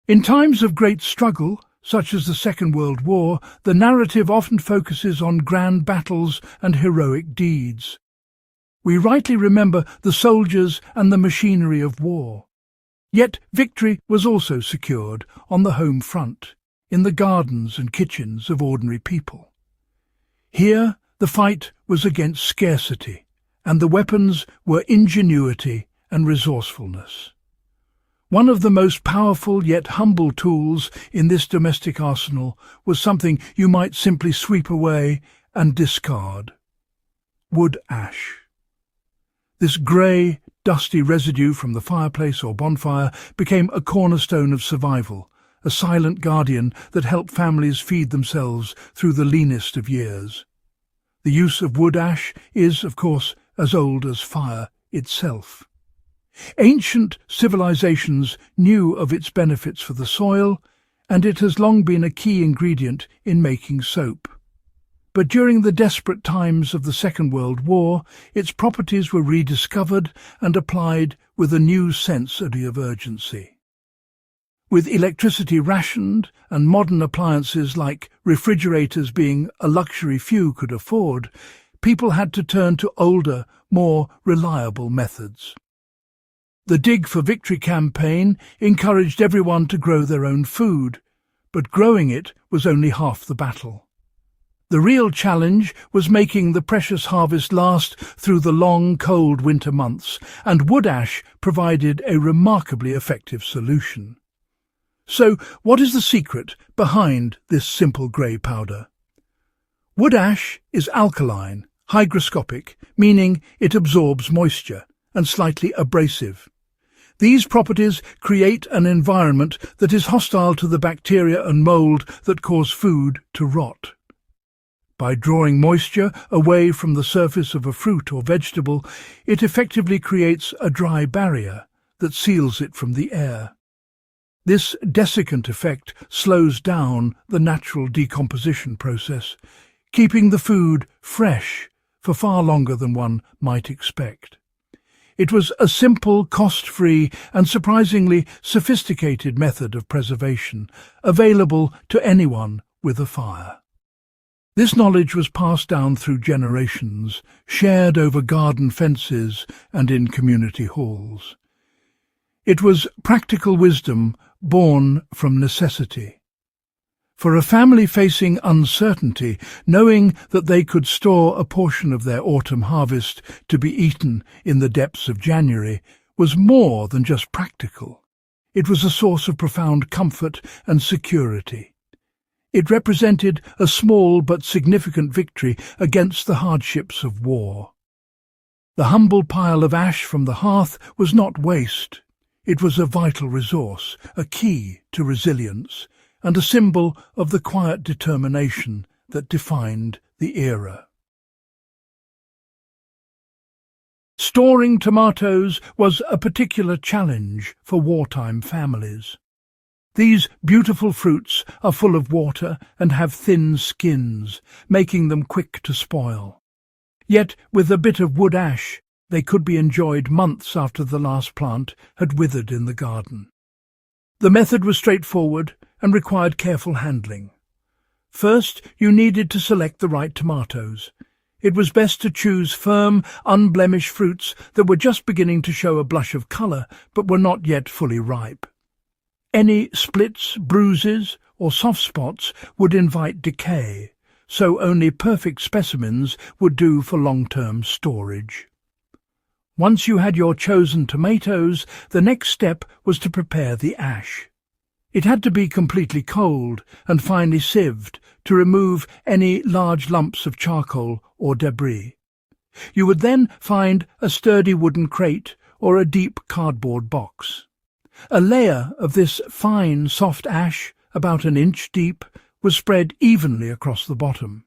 In times of great struggle, such as the Second World War, the narrative often focuses on grand battles and heroic deeds. We rightly remember the soldiers and the machinery of war. Yet victory was also secured on the home front, in the gardens and kitchens of ordinary people. Here the fight was against scarcity, and the weapons were ingenuity and resourcefulness. One of the most powerful yet humble tools in this domestic arsenal was something you might simply sweep away and discard: wood ash. This grey, dusty residue from the fireplace or bonfire became a cornerstone of survival, a silent guardian that helped families feed themselves through the leanest of years. The use of wood ash is, of course, as old as fire itself. Ancient civilizations knew of its benefits for the soil, and it has long been a key ingredient in making soap. But during the desperate times of the Second World War, its properties were rediscovered and applied with a new sense of urgency. With electricity rationed and modern appliances like refrigerators being a luxury few could afford, people had to turn to older, more reliable methods. The Dig for Victory campaign encouraged everyone to grow their own food, but growing it was only half the battle. The real challenge was making the precious harvest last through the long, cold winter months, and wood ash provided a remarkably effective solution. So, what is the secret behind this simple grey powder? Wood ash is alkaline, hygroscopic, meaning it absorbs moisture, and slightly abrasive. These properties create an environment that is hostile to the bacteria and mould that cause food to rot. By drawing moisture away from the surface of a fruit or vegetable, it effectively creates a dry barrier that seals it from the air. This desiccant effect slows down the natural decomposition process, keeping the food fresh for far longer than one might expect. It was a simple, cost-free and surprisingly sophisticated method of preservation, available to anyone with a fire. This knowledge was passed down through generations, shared over garden fences and in community halls. It was practical wisdom born from necessity. For a family facing uncertainty, knowing that they could store a portion of their autumn harvest to be eaten in the depths of January was more than just practical. It was a source of profound comfort and security. It represented a small but significant victory against the hardships of war. The humble pile of ash from the hearth was not waste. It was a vital resource, a key to resilience, and a symbol of the quiet determination that defined the era. Storing tomatoes was a particular challenge for wartime families. These beautiful fruits are full of water and have thin skins, making them quick to spoil. Yet, with a bit of wood ash, they could be enjoyed months after the last plant had withered in the garden. The method was straightforward and required careful handling. First, you needed to select the right tomatoes. It was best to choose firm, unblemished fruits that were just beginning to show a blush of colour but were not yet fully ripe. Any splits, bruises, or soft spots would invite decay, so only perfect specimens would do for long-term storage. Once you had your chosen tomatoes, the next step was to prepare the ash. It had to be completely cold and finely sieved to remove any large lumps of charcoal or debris. You would then find a sturdy wooden crate or a deep cardboard box. A layer of this fine, soft ash, about an inch deep, was spread evenly across the bottom.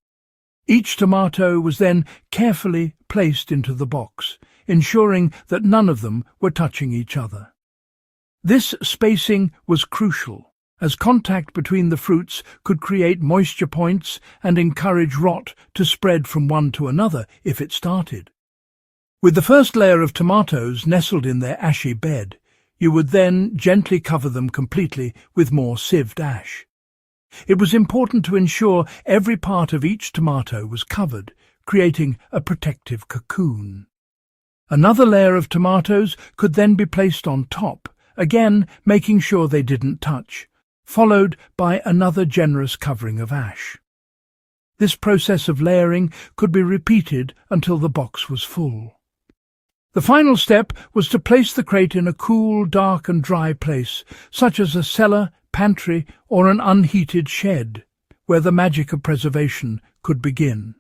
Each tomato was then carefully placed into the box, ensuring that none of them were touching each other. This spacing was crucial, as contact between the fruits could create moisture points and encourage rot to spread from one to another if it started. With the first layer of tomatoes nestled in their ashy bed, You would then gently cover them completely with more sieved ash. It was important to ensure every part of each tomato was covered, creating a protective cocoon. Another layer of tomatoes could then be placed on top, again making sure they didn't touch, followed by another generous covering of ash. This process of layering could be repeated until the box was full. The final step was to place the crate in a cool, dark and dry place, such as a cellar, pantry or an unheated shed, where the magic of preservation could begin.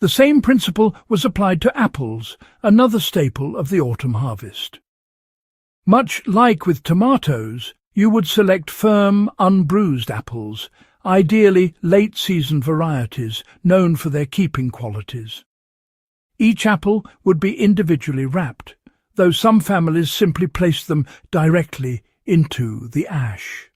The same principle was applied to apples, another staple of the autumn harvest. Much like with tomatoes, you would select firm, unbruised apples, ideally late-season varieties known for their keeping qualities. Each apple would be individually wrapped, though some families simply placed them directly into the ash.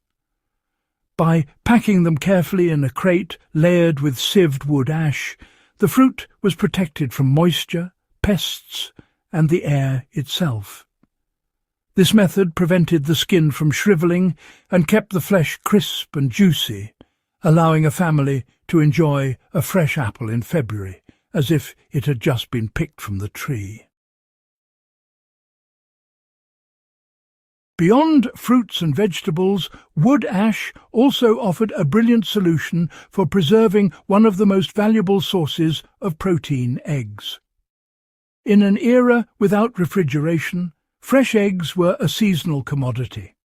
By packing them carefully in a crate layered with sieved wood ash, the fruit was protected from moisture, pests, and the air itself. This method prevented the skin from shriveling and kept the flesh crisp and juicy, allowing a family to enjoy a fresh apple in February, as if it had just been picked from the tree. Beyond fruits and vegetables, wood ash also offered a brilliant solution for preserving one of the most valuable sources of protein, eggs. In an era without refrigeration, fresh eggs were a seasonal commodity.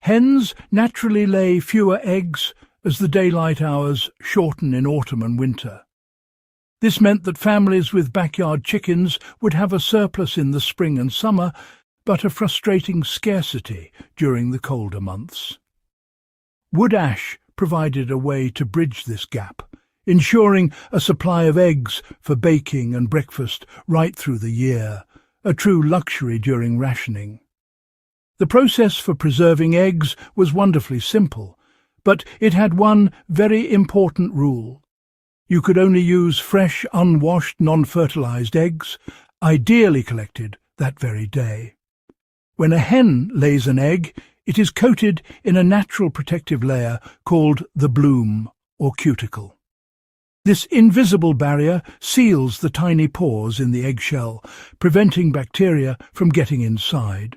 Hens naturally lay fewer eggs as the daylight hours shorten in autumn and winter. This meant that families with backyard chickens would have a surplus in the spring and summer, but a frustrating scarcity during the colder months. Wood ash provided a way to bridge this gap, ensuring a supply of eggs for baking and breakfast right through the year, a true luxury during rationing. The process for preserving eggs was wonderfully simple, but it had one very important rule. You could only use fresh, unwashed, non-fertilized eggs, ideally collected that very day. When a hen lays an egg, it is coated in a natural protective layer called the bloom or cuticle. This invisible barrier seals the tiny pores in the eggshell, preventing bacteria from getting inside.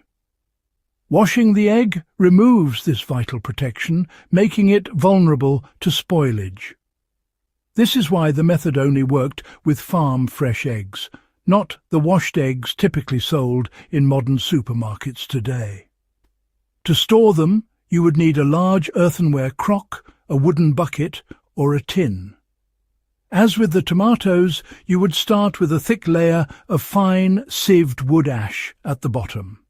Washing the egg removes this vital protection, making it vulnerable to spoilage. This is why the method only worked with farm-fresh eggs, not the washed eggs typically sold in modern supermarkets today. To store them, you would need a large earthenware crock, a wooden bucket, or a tin. As with the tomatoes, you would start with a thick layer of fine, sieved wood ash at the bottom.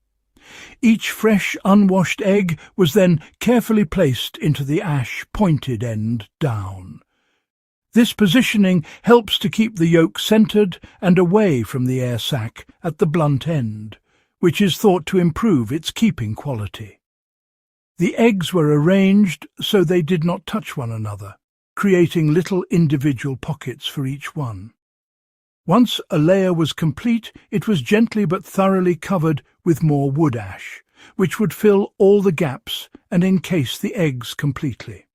Each fresh, unwashed egg was then carefully placed into the ash pointed end down. This positioning helps to keep the yolk centered and away from the air sac at the blunt end, which is thought to improve its keeping quality. The eggs were arranged so they did not touch one another, creating little individual pockets for each one. Once a layer was complete, it was gently but thoroughly covered with more wood ash, which would fill all the gaps and encase the eggs completely.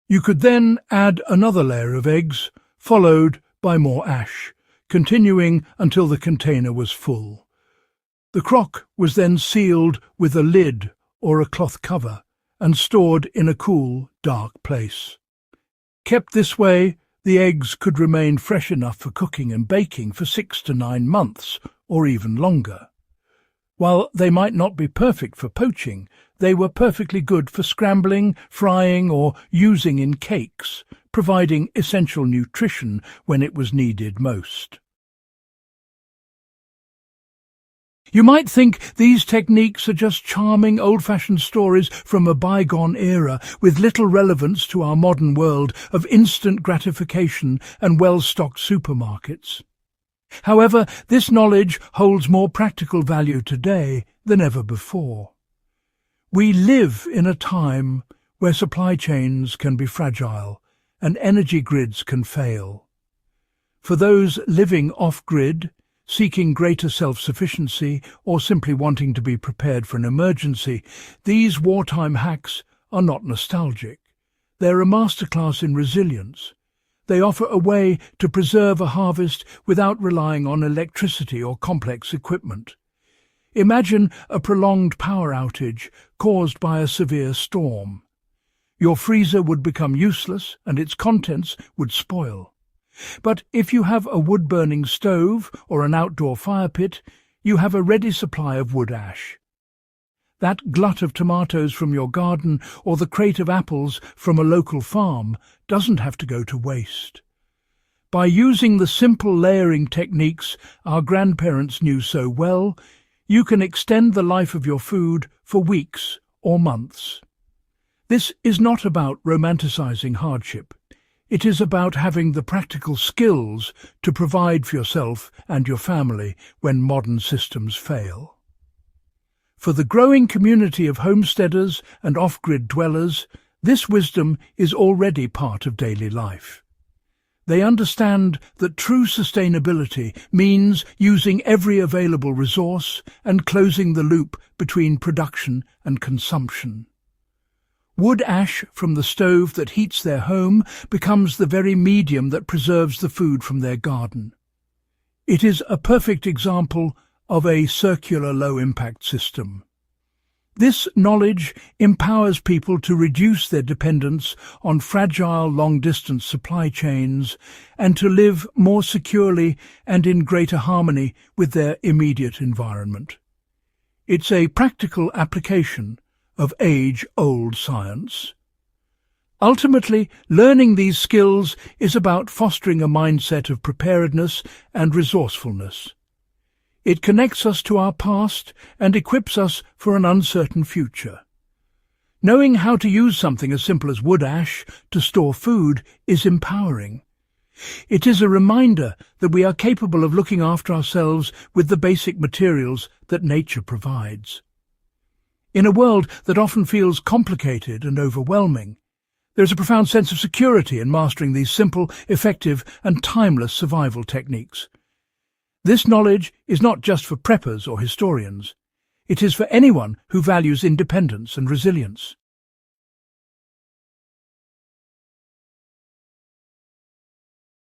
You could then add another layer of eggs, followed by more ash, continuing until the container was full. The crock was then sealed with a lid or a cloth cover and stored in a cool, dark place. Kept this way, the eggs could remain fresh enough for cooking and baking for 6 to 9 months, or even longer. While they might not be perfect for poaching, they were perfectly good for scrambling, frying, or using in cakes, providing essential nutrition when it was needed most. You might think these techniques are just charming old-fashioned stories from a bygone era with little relevance to our modern world of instant gratification and well-stocked supermarkets. However, this knowledge holds more practical value today than ever before. We live in a time where supply chains can be fragile and energy grids can fail. For those living off-grid, seeking greater self-sufficiency, or simply wanting to be prepared for an emergency, these wartime hacks are not nostalgic. They're a masterclass in resilience. They offer a way to preserve a harvest without relying on electricity or complex equipment. Imagine a prolonged power outage caused by a severe storm. Your freezer would become useless and its contents would spoil. But if you have a wood-burning stove or an outdoor fire pit, you have a ready supply of wood ash. That glut of tomatoes from your garden or the crate of apples from a local farm doesn't have to go to waste. By using the simple layering techniques our grandparents knew so well, you can extend the life of your food for weeks or months. This is not about romanticizing hardship. It is about having the practical skills to provide for yourself and your family when modern systems fail. For the growing community of homesteaders and off-grid dwellers, this wisdom is already part of daily life. They understand that true sustainability means using every available resource and closing the loop between production and consumption. Wood ash from the stove that heats their home becomes the very medium that preserves the food from their garden. It is a perfect example of a circular low-impact system. This knowledge empowers people to reduce their dependence on fragile long-distance supply chains and to live more securely and in greater harmony with their immediate environment. It's a practical application of age-old science. Ultimately, learning these skills is about fostering a mindset of preparedness and resourcefulness. It connects us to our past and equips us for an uncertain future. Knowing how to use something as simple as wood ash to store food is empowering. It is a reminder that we are capable of looking after ourselves with the basic materials that nature provides. In a world that often feels complicated and overwhelming, there is a profound sense of security in mastering these simple, effective and timeless survival techniques. This knowledge is not just for preppers or historians. It is for anyone who values independence and resilience.